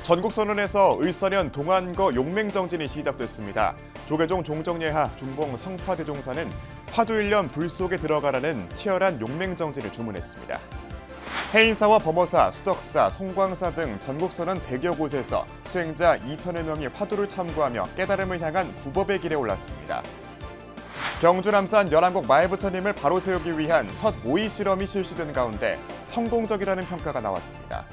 전국선언에서 을사년 동안거 용맹정진이 시작됐습니다. 조계종 종정예하 중봉 성파대종사는 화두 1년 불 속에 들어가라는 치열한 용맹정진을 주문했습니다. 해인사와 범어사, 수덕사, 송광사 등 전국선언 100여 곳에서 수행자 2천여 명이 화두를 참고하며 깨달음을 향한 구법의 길에 올랐습니다. 경주 남산 열한곡 마애부처님을 바로 세우기 위한 첫 모의 실험이 실시된 가운데 성공적이라는 평가가 나왔습니다.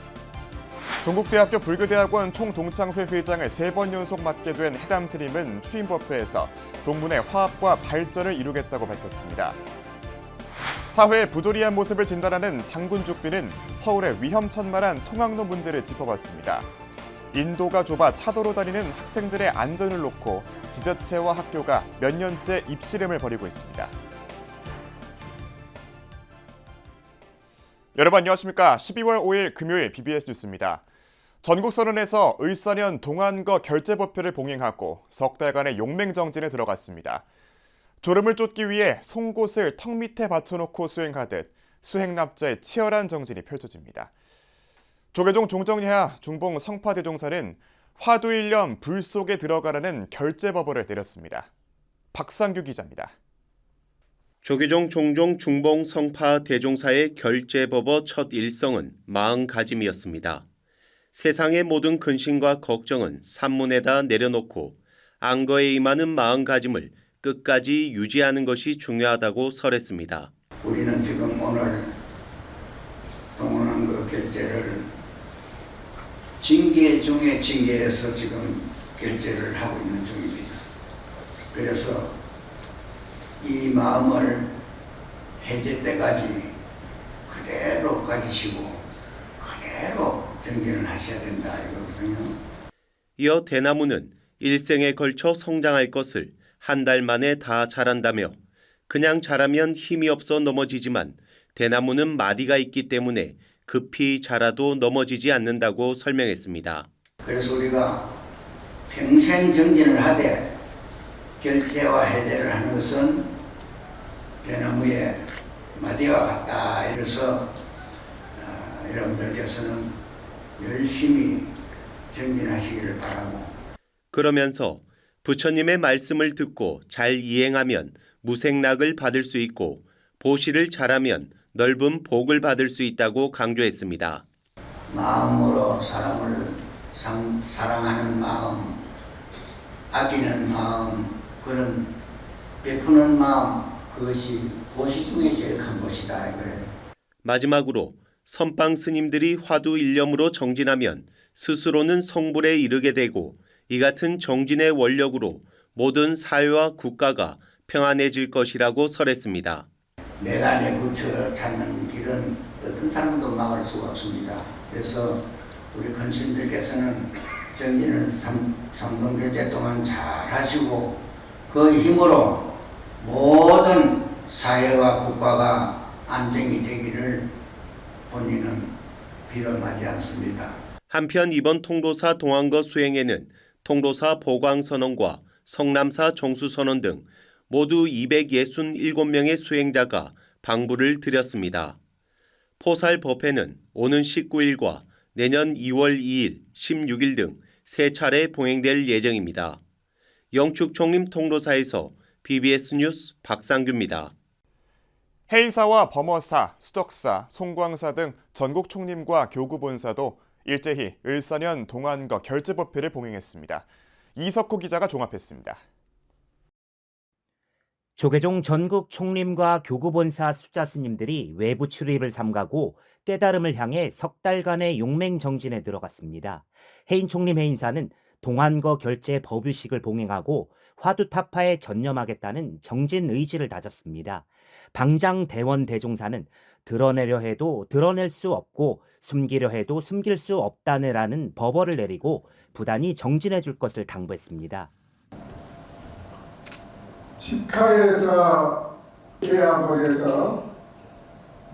동국대학교 불교대학원 총동창회 회장을 3번 연속 맡게 된 해담 스님은 취임 법회에서 동문의 화합과 발전을 이루겠다고 밝혔습니다. 사회의 부조리한 모습을 진단하는 장군죽비는 서울의 위험천만한 통학로 문제를 짚어봤습니다. 인도가 좁아 차도로 다니는 학생들의 안전을 놓고 지자체와 학교가 몇 년째 입씨름을 벌이고 있습니다. 여러분 안녕하십니까? 12월 5일 금요일 BBS 뉴스입니다. 전국선언에서 을사년 동안거 결재법표를 봉행하고 석 달간의 용맹정진에 들어갔습니다. 졸음을 쫓기 위해 송곳을 턱 밑에 받쳐놓고 수행하듯 수행납자의 치열한 정진이 펼쳐집니다. 조계종 종정예하 중봉 성파대종사는 화두 1년 불 속에 들어가라는 결재법어를 내렸습니다. 박상규 기자입니다. 조계종 종종 중봉 성파 대종사의 결재법어 첫 일성은 마음가짐이었습니다. 세상의 모든 근심과 걱정은 산문에다 내려놓고 안거에 임하는 마음가짐을 끝까지 유지하는 것이 중요하다고 설했습니다. 우리는 지금 오늘 동원한 결재를 징계 중에 징계에서 지금 결재를 하고 있는 중입니다. 그래서 이 마음을 해제 때까지 그대로 가지시고 그대로 정진을 하셔야 된다 이거거든요. 이어 대나무는 일생에 걸쳐 성장할 것을 한 달 만에 다 자란다며 그냥 자라면 힘이 없어 넘어지지만 대나무는 마디가 있기 때문에 급히 자라도 넘어지지 않는다고 설명했습니다. 그래서 우리가 평생 정진을 하되 결재와 해제를 하는 것은 대나무의 마디와 같다. 이래서 여러분들께서는 열심히 정진하시기를 바라고. 그러면서 부처님의 말씀을 듣고 잘 이행하면 무생락을 받을 수 있고 보시를 잘하면 넓은 복을 받을 수 있다고 강조했습니다. 마음으로 사람을 사랑하는 마음, 아끼는 마음, 그런 베푸는 마음, 그것이 보시 중에 제일 큰 보시다. 그래. 마지막으로 선방 스님들이 화두 일념으로 정진하면 스스로는 성불에 이르게 되고 이 같은 정진의 원력으로 모든 사회와 국가가 평안해질 것이라고 설했습니다. 내가 내 부처 찾는 길은 어떤 사람도 막을 수가 없습니다. 그래서 우리 큰스님들께서는 정진을 3번 결재 동안 잘 하시고 그 힘으로 모든 사회와 국가가 안정이 되기를 본인은 빌어마지 않습니다. 한편 이번 통도사 동안거 수행에는 통도사 보광선언과 성남사 정수선언 등 모두 267명의 수행자가 방부를 드렸습니다. 포살법회는 오는 19일과 내년 2월 2일, 16일 등 3차례 봉행될 예정입니다. 영축총림 통도사에서 BBS 뉴스 박상규입니다. 해인사와 범어사, 수덕사, 송광사 등 전국 총림과 교구 본사도 일제히 을사년 동안거 결재법회를 봉행했습니다. 이석호 기자가 종합했습니다. 조계종 전국 총림과 교구 본사 수자 스님들이 외부 출입을 삼가고 깨달음을 향해 석 달간의 용맹 정진에 들어갔습니다. 해인 총림 해인사는 동안거 결재 법유식을 봉행하고 화두 타파에 전념하겠다는 정진 의지를 다졌습니다. 방장 대원 대종사는 드러내려 해도 드러낼 수 없고 숨기려 해도 숨길 수 없다네라는 법어를 내리고 부단히 정진해 줄 것을 당부했습니다. 직하에서 계약을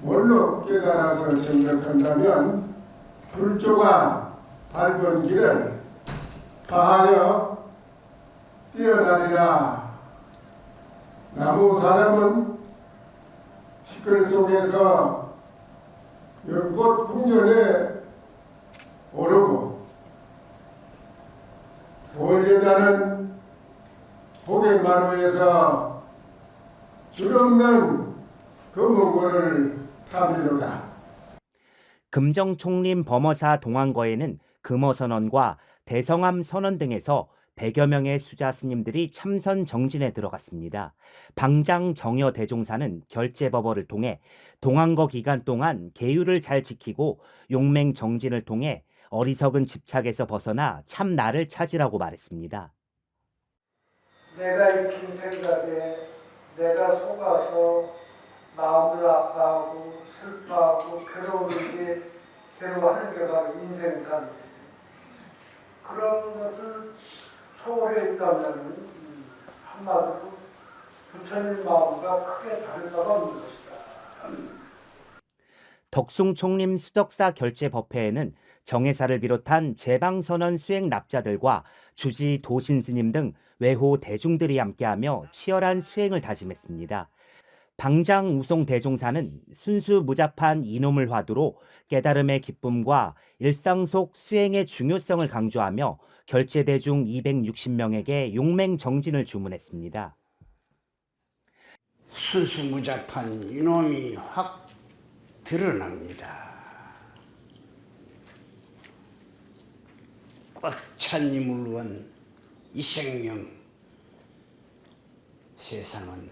뭘로 깨달아서 정력한다면 불조가 밟은 길을 다하여 뛰어나리라. 나무 사람은 티끌 속에서 연꽃 궁전에 오르고 보려자는 고객마루에서 줄없는 검은고를 타미로다. 금정총림 범어사 동안거에는 금어선언과 대성암 선언 등에서 100여 명의 수자 스님들이 참선 정진에 들어갔습니다. 방장 정여 대종사는 결제법어를 통해 동안거 기간 동안 계율을 잘 지키고 용맹 정진을 통해 어리석은 집착에서 벗어나 참 나를 찾으라고 말했습니다. 내가 익힌 생각에 내가 속아서 마음을 아파하고 슬퍼하고 괴로워하는 게 바로 인생산. 그런 것을 초월했다면 한마디로 부처님 마음과 크게 다를 바가 없는 것이다. 덕숭 총림 수덕사 결제 법회에는 정해사를 비롯한 제방선언 수행 납자들과 주지 도신 스님 등 외호 대중들이 함께하며 치열한 수행을 다짐했습니다. 방장 우송 대종사는 순수 무잡한 이놈을 화두로 깨달음의 기쁨과 일상 속 수행의 중요성을 강조하며 결제대중 260명에게 용맹 정진을 주문했습니다. 순수무잡한 이놈이 확 드러납니다. 꽉 찬 힘을 원 이 생명, 세상은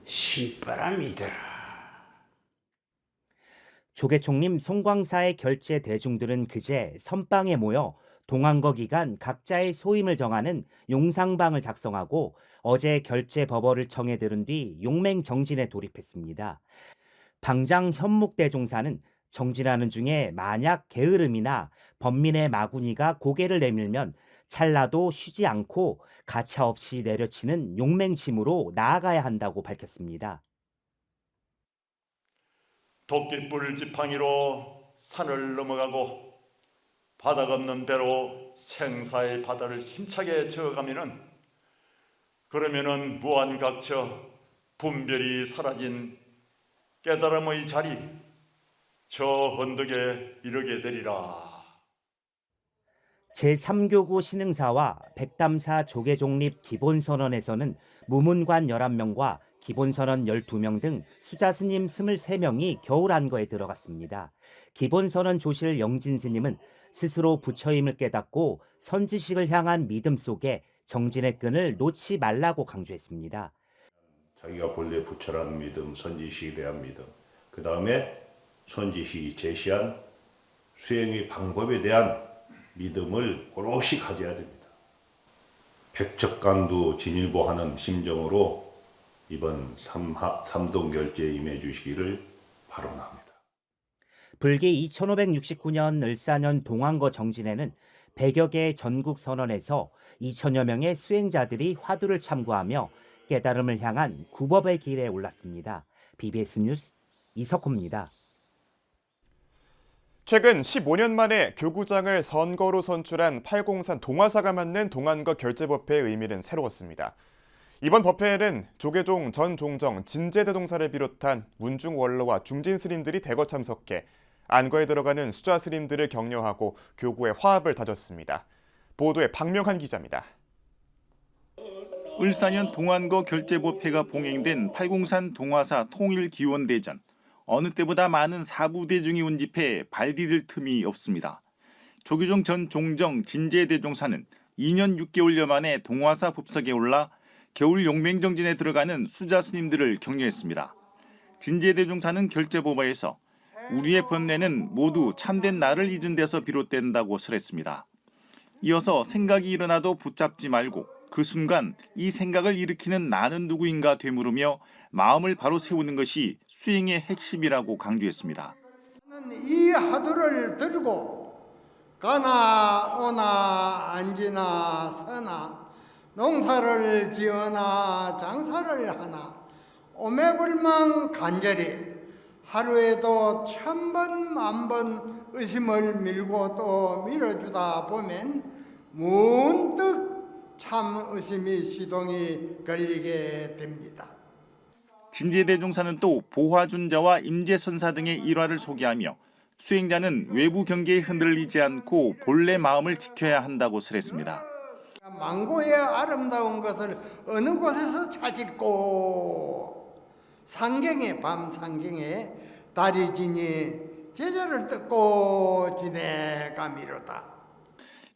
신바람이더라. 조계총림 송광사의 결제 대중들은 그제 선방에 모여 동안거 기간 각자의 소임을 정하는 용상방을 작성하고 어제 결제 법어를 청해 들은 뒤 용맹 정진에 돌입했습니다. 방장 현묵 대종사는 정진하는 중에 만약 게으름이나 범민의 마구니가 고개를 내밀면 찰나도 쉬지 않고 가차없이 내려치는 용맹심으로 나아가야 한다고 밝혔습니다. 도끼불 지팡이로 산을 넘어가고 바닥 없는 배로 생사의 바다를 힘차게 저어가면은 그러면은 무한각처 분별이 사라진 깨달음의 자리 저 언덕에 이르게 되리라. 제3교구 신흥사와 백담사 조계종립 기본선언에서는 무문관 11명과 기본선언 12명 등 수자스님 23명이 겨울안거에 들어갔습니다. 기본선언 조실 영진스님은 스스로 부처임을 깨닫고 선지식을 향한 믿음 속에 정진의 끈을 놓지 말라고 강조했습니다. 자기가 본래 부처라는 믿음, 선지식에 대한 믿음, 그 다음에 선지식이 제시한 수행의 방법에 대한 믿음을 오롯이 가져야 됩니다. 백척간두 진일보하는 심정으로 이번 삼동결제에 임해 주시기를 바라옵니다. 불기 2569년 을사년 동안거 정진에는 100여 개의 전국 선언에서 2000여 명의 수행자들이 화두를 참고하며 깨달음을 향한 구법의 길에 올랐습니다. BBS 뉴스 이석호입니다. 최근 15년 만에 교구장을 선거로 선출한 팔공산 동화사가 맡는 동안거 결제법회의 의미는 새로웠습니다. 이번 법회에는 조계종 전 종정 진제대종사를 비롯한 문중 원로와 중진 스님들이 대거 참석해 안거에 들어가는 수자 스님들을 격려하고 교구의 화합을 다졌습니다. 보도에 박명한 기자입니다. 을사년 동안거 결제법회가 봉행된 팔공산 동화사 통일기원대전. 어느 때보다 많은 사부대중이 운집해 발 디딜 틈이 없습니다. 조계종 전 종정 진제대종사는 2년 6개월여 만에 동화사 법석에 올라 겨울 용맹정진에 들어가는 수자 스님들을 격려했습니다. 진제대종사는 결제법화에서 우리의 번뇌는 모두 참된 나를 잊은 데서 비롯된다고 설했습니다. 이어서 생각이 일어나도 붙잡지 말고 그 순간 이 생각을 일으키는 나는 누구인가 되물으며 마음을 바로 세우는 것이 수행의 핵심이라고 강조했습니다. 이 화두를 들고 가나 오나 앉으나 서나 농사를 지어나 장사를 하나 오매불망 간절히 하루에도 1000번 만번 의심을 밀고 또 밀어주다 보면 문득 참 의심이 시동이 걸리게 됩니다. 진제대종사는 또 보화준자와 임재선사 등의 일화를 소개하며 수행자는 외부 경계에 흔들리지 않고 본래 마음을 지켜야 한다고 설했습니다. 망고의 아름다운 것을 어느 곳에서 찾을꼬. 상경에 밤 상경에 달이 지니 제자를 뜯고 지내가미로다.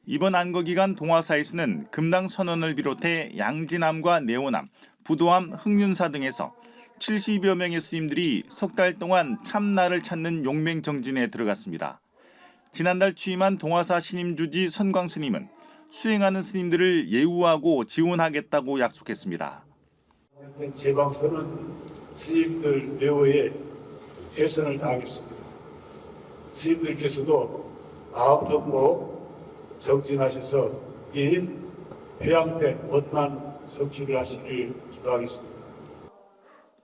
이번 안거 기간 동화사에서는 금당 선원을 비롯해 양지남과 내오남, 부도암, 흑륜사 등에서 70여 명의 스님들이 석 달 동안 참나를 찾는 용맹정진에 들어갔습니다. 지난달 취임한 동화사 신임주지 선광스님은 수행하는 스님들을 예우하고 지원하겠다고 약속했습니다. 제방서는 스님들 외호에 최선을 다하겠습니다. 스님들께서도 마음 먹고 정진하셔서 이 회양대 원만 성취를 하시길 기도하겠습니다.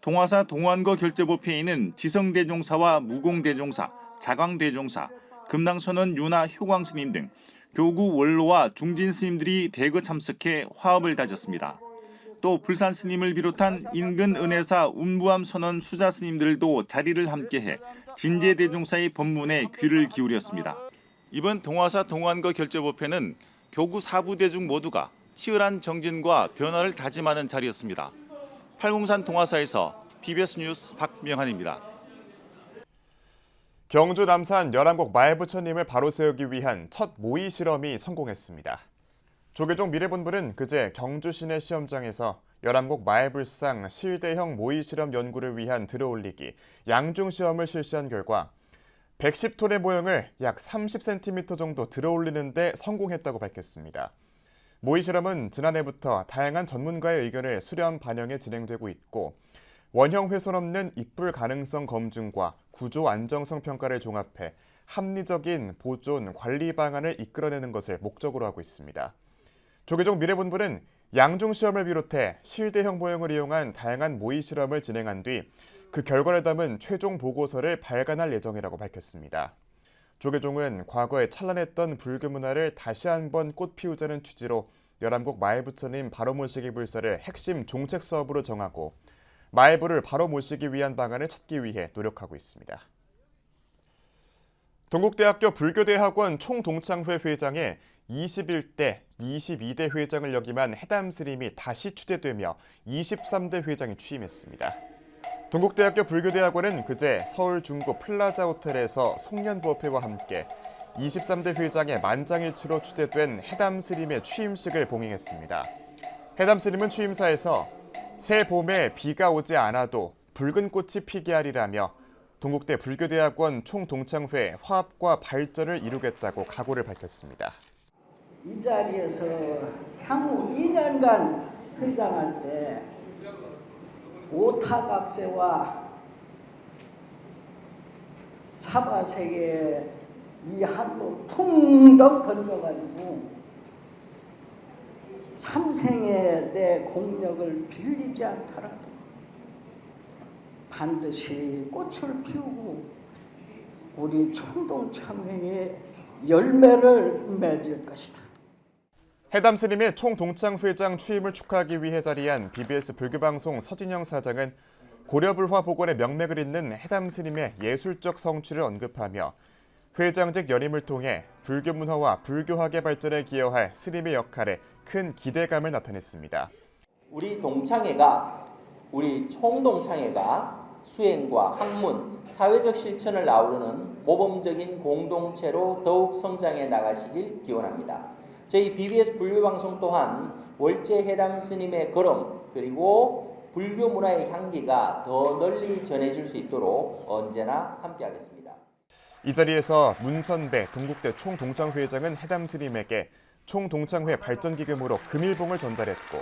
동화사 동안거 결제법회에는 지성대종사와 무공대종사, 자광대종사, 금당선원 유나 효광스님 등 교구 원로와 중진 스님들이 대거 참석해 화합을 다졌습니다. 또 불산 스님을 비롯한 인근 은혜사 운부암 선원 수자 스님들도 자리를 함께해 진제대종사의 법문에 귀를 기울였습니다. 이번 동화사 동안거 결제법회는 교구 사부대중 모두가 치열한 정진과 변화를 다짐하는 자리였습니다. 팔공산 동화사에서 PBS 뉴스 박명환입니다. 경주 남산 열암곡 마애부처님을 바로 세우기 위한 첫 모의 실험이 성공했습니다. 조계종 미래본부는 그제 경주 시내 시험장에서 열암곡 마애불상 실대형 모의 실험 연구를 위한 들어올리기 양중 시험을 실시한 결과 110톤의 모형을 약 30cm 정도 들어올리는 데 성공했다고 밝혔습니다. 모의 실험은 지난해부터 다양한 전문가의 의견을 수렴 반영해 진행되고 있고 원형 훼손 없는 입불 가능성 검증과 구조 안정성 평가를 종합해 합리적인 보존 관리 방안을 이끌어내는 것을 목적으로 하고 있습니다. 조계종 미래본부는 양중 시험을 비롯해 실대형 모형을 이용한 다양한 모의 실험을 진행한 뒤 그 결과를 담은 최종 보고서를 발간할 예정이라고 밝혔습니다. 조계종은 과거에 찬란했던 불교 문화를 다시 한번 꽃피우자는 취지로 열암곡 마애부처님 바로 모시기 불사를 핵심 종책 사업으로 정하고 마애부를 바로 모시기 위한 방안을 찾기 위해 노력하고 있습니다. 동국대학교 불교대학원 총동창회 회장에 21대, 22대 회장을 역임한 해담 스님이 다시 추대되며 23대 회장이 취임했습니다. 동국대학교 불교대학원은 그제 서울 중구 플라자 호텔에서 송년부업회와 함께 23대 회장의 만장일치로 추대된 해담 스님의 취임식을 봉행했습니다. 해담 스님은 취임사에서 새 봄에 비가 오지 않아도 붉은 꽃이 피게 하리라며 동국대 불교대학원 총동창회 화합과 발전을 이루겠다고 각오를 밝혔습니다. 이 자리에서 향후 2년간 회장할 때 오타각세와 사바세계에 이 한로 풍덩 던져가지고 삼생에 내 공력을 빌리지 않더라도 반드시 꽃을 피우고 우리 총동창회의 열매를 맺을 것이다. 해담 스님의 총동창회장 취임을 축하하기 위해 자리한 BBS 불교방송 서진영 사장은 고려불화 복원의 명맥을 잇는 해담 스님의 예술적 성취를 언급하며 회장직 연임을 통해 불교 문화와 불교학의 발전에 기여할 스님의 역할에 큰 기대감을 나타냈습니다. 우리 동창회가, 우리 총동창회가 수행과 학문, 사회적 실천을 아우르는 모범적인 공동체로 더욱 성장해 나가시길 기원합니다. 저희 BBS 불교방송 또한 월제 해담 스님의 걸음 그리고 불교 문화의 향기가 더 널리 전해질 수 있도록 언제나 함께하겠습니다. 이 자리에서 문선배 동국대 총동창회장은 해담 스님에게 총동창회 발전기금으로 금일봉을 전달했고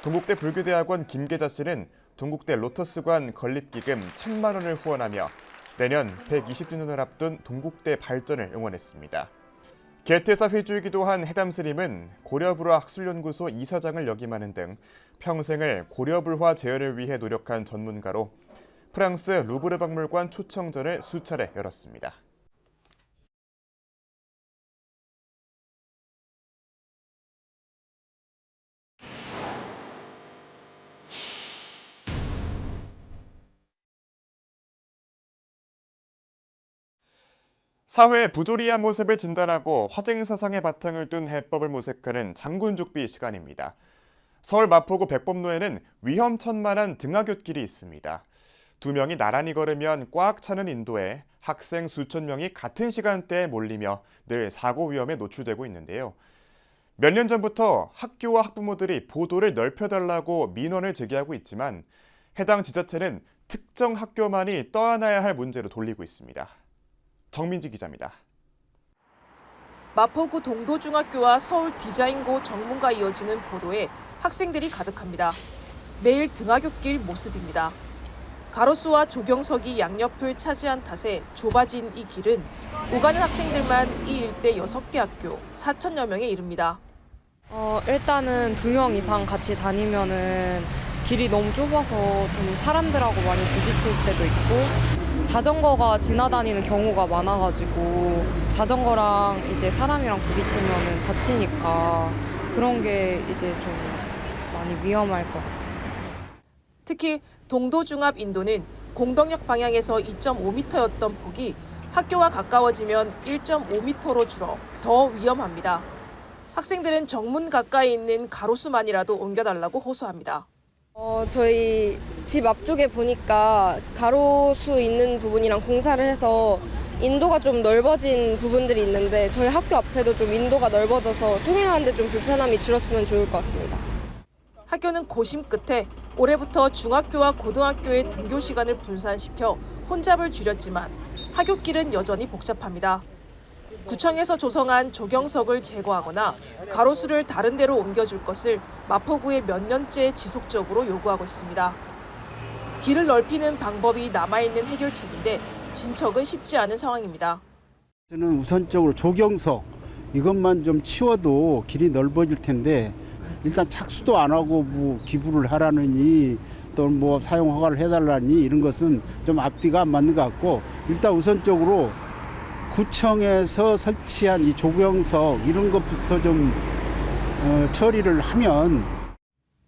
동국대 불교대학원 김계자 씨는 동국대 로터스관 건립기금 1,000만 원을 후원하며 내년 120주년을 앞둔 동국대 발전을 응원했습니다. 개퇴사 회주이기도 한 해담 스님은 고려불화 학술연구소 이사장을 역임하는 등 평생을 고려불화 재현을 위해 노력한 전문가로 프랑스 루브르 박물관 초청전을 수차례 열었습니다. 사회의 부조리한 모습을 진단하고 화쟁 사상의 바탕을 둔 해법을 모색하는 장군죽비 시간입니다. 서울 마포구 백범로에는 위험천만한 등하굣길이 있습니다. 두 명이 나란히 걸으면 꽉 차는 인도에 학생 수천 명이 같은 시간대에 몰리며 늘 사고 위험에 노출되고 있는데요. 몇 년 전부터 학교와 학부모들이 보도를 넓혀달라고 민원을 제기하고 있지만 해당 지자체는 특정 학교만이 떠안아야 할 문제로 돌리고 있습니다. 정민지 기자입니다. 마포구 동도중학교와 서울 디자인고 정문가 이어지는 보도에 학생들이 가득합니다. 매일 등하굣길 모습입니다. 가로수와 조경석이 양옆을 차지한 탓에 좁아진 이 길은 오가는 학생들만 이 일대 6개 학교 4천여 명에 이릅니다. 일단은 2명 이상 같이 다니면은 길이 너무 좁아서 좀 사람들하고 많이 부딪힐 때도 있고 자전거가 지나다니는 경우가 많아가지고 자전거랑 이제 사람이랑 부딪히면은 다치니까 그런 게 이제 좀 많이 위험할 것 같아요. 특히 동도중합 인도는 공덕역 방향에서 2.5m였던 폭이 학교와 가까워지면 1.5m로 줄어 더 위험합니다. 학생들은 정문 가까이 있는 가로수만이라도 옮겨달라고 호소합니다. 저희 집 앞쪽에 보니까 가로수 있는 부분이랑 공사를 해서 인도가 좀 넓어진 부분들이 있는데 저희 학교 앞에도 좀 인도가 넓어져서 통행하는데 좀 불편함이 줄었으면 좋을 것 같습니다. 학교는 고심 끝에 올해부터 중학교와 고등학교의 등교 시간을 분산시켜 혼잡을 줄였지만 하굣길은 여전히 복잡합니다. 구청에서 조성한 조경석을 제거하거나 가로수를 다른 데로 옮겨줄 것을 마포구에 몇 년째 지속적으로 요구하고 있습니다. 길을 넓히는 방법이 남아있는 해결책인데 진척은 쉽지 않은 상황입니다. 저는 우선적으로 조경석 이것만 좀 치워도 길이 넓어질 텐데 일단 착수도 안 하고 뭐 기부를 하라느니 또 뭐 사용 허가를 해달라니 이런 것은 좀 앞뒤가 안 맞는 것 같고 일단 우선적으로 구청에서 설치한 이 조경석 이런 것부터 좀 처리를 하면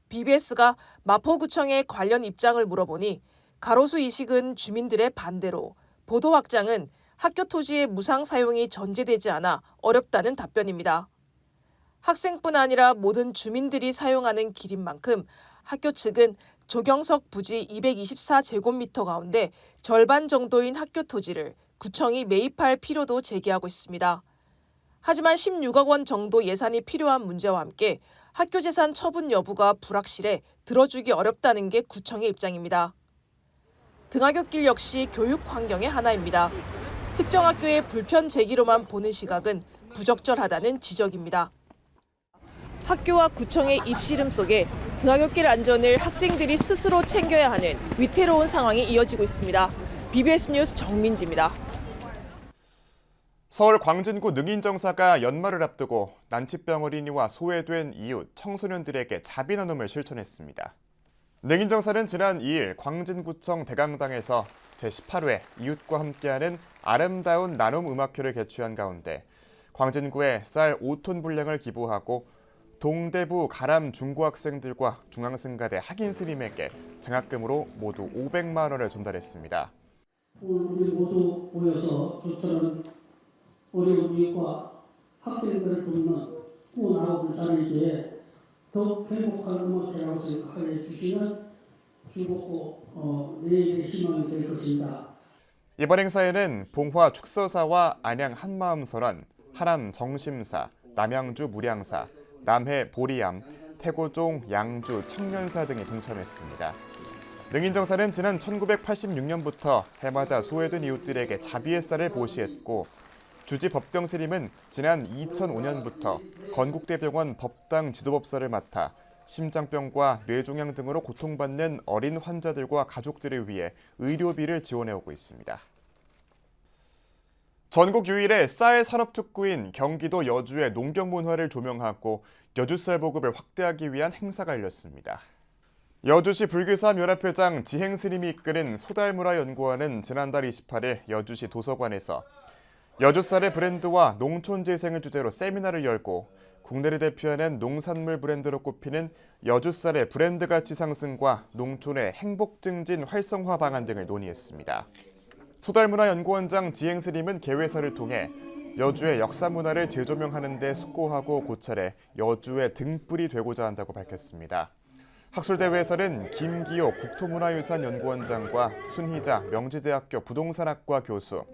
BBS가 마포구청에 관련 입장을 물어보니 가로수 이식은 주민들의 반대로 보도 확장은 학교 토지의 무상 사용이 전제되지 않아 어렵다는 답변입니다. 학생뿐 아니라 모든 주민들이 사용하는 길인 만큼 학교 측은 조경석 부지 224제곱미터 가운데 절반 정도인 학교 토지를 구청이 매입할 필요도 제기하고 있습니다. 하지만 16억 원 정도 예산이 필요한 문제와 함께 학교 재산 처분 여부가 불확실해 들어주기 어렵다는 게 구청의 입장입니다. 등하굣길 역시 교육 환경의 하나입니다. 특정 학교의 불편 제기로만 보는 시각은 부적절하다는 지적입니다. 학교와 구청의 입씨름 속에 등하굣길 안전을 학생들이 스스로 챙겨야 하는 위태로운 상황이 이어지고 있습니다. BBS 뉴스 정민지입니다. 서울 광진구 능인정사가 연말을 앞두고 난치병 어린이와 소외된 이웃, 청소년들에게 자비 나눔을 실천했습니다. 능인정사는 지난 2일 광진구청 대강당에서 제18회 이웃과 함께하는 아름다운 나눔 음악회를 개최한 가운데 광진구에 쌀 5톤 분량을 기부하고 동대부 가람 중고학생들과 중앙승가대 학인 스님에게 장학금으로 모두 500만 원을 전달했습니다. 오늘 우리 모두 모여서 조처는 어려운 이웃과 학생들을 돕는 후원 아홉을 다니기에 더욱 행복한 음악회라고 생각해 주시면 즐겁고 내일의 희망이 될 것입니다. 이번 행사에는 봉화 축서사와 안양 한마음설원, 하남 정심사, 남양주 무량사, 남해 보리암, 태고종, 양주, 청년사 등이 동참했습니다. 능인정사는 지난 1986년부터 해마다 소외된 이웃들에게 자비의 쌀을 보시했고 주지 법경 스님은 지난 2005년부터 건국대병원 법당 지도법사를 맡아 심장병과 뇌종양 등으로 고통받는 어린 환자들과 가족들을 위해 의료비를 지원해오고 있습니다. 전국 유일의 쌀 산업특구인 경기도 여주의 농경문화를 조명하고 여주쌀 보급을 확대하기 위한 행사가 열렸습니다. 여주시 불교사연합회장 지행스님이 이끄는 소달문화연구원은 지난달 28일 여주시 도서관에서 여주쌀의 브랜드와 농촌 재생을 주제로 세미나를 열고 국내를 대표하는 농산물 브랜드로 꼽히는 여주쌀의 브랜드 가치 상승과 농촌의 행복 증진 활성화 방안 등을 논의했습니다. 소달문화연구원장 지행스님은 개회설을 통해 여주의 역사 문화를 재조명하는 데 숙고하고 고찰해 여주의 등불이 되고자 한다고 밝혔습니다. 학술대회에서는 김기호 국토문화유산연구원장과 순희자 명지대학교 부동산학과 교수,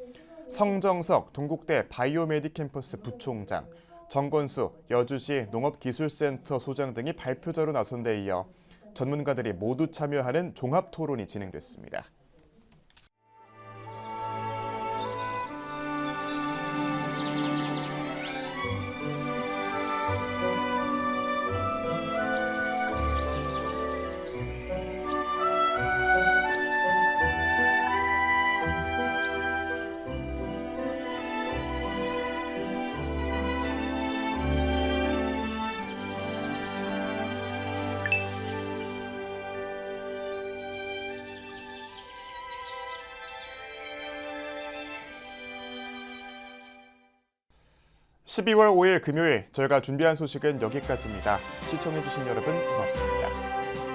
성정석 동국대 바이오메디 캠퍼스 부총장, 정건수 여주시 농업기술센터 소장 등이 발표자로 나선 데 이어 전문가들이 모두 참여하는 종합토론이 진행됐습니다. (12월 5일) 금요일 저희가 준비한 소식은 여기까지입니다. 시청해주신 여러분 고맙습니다.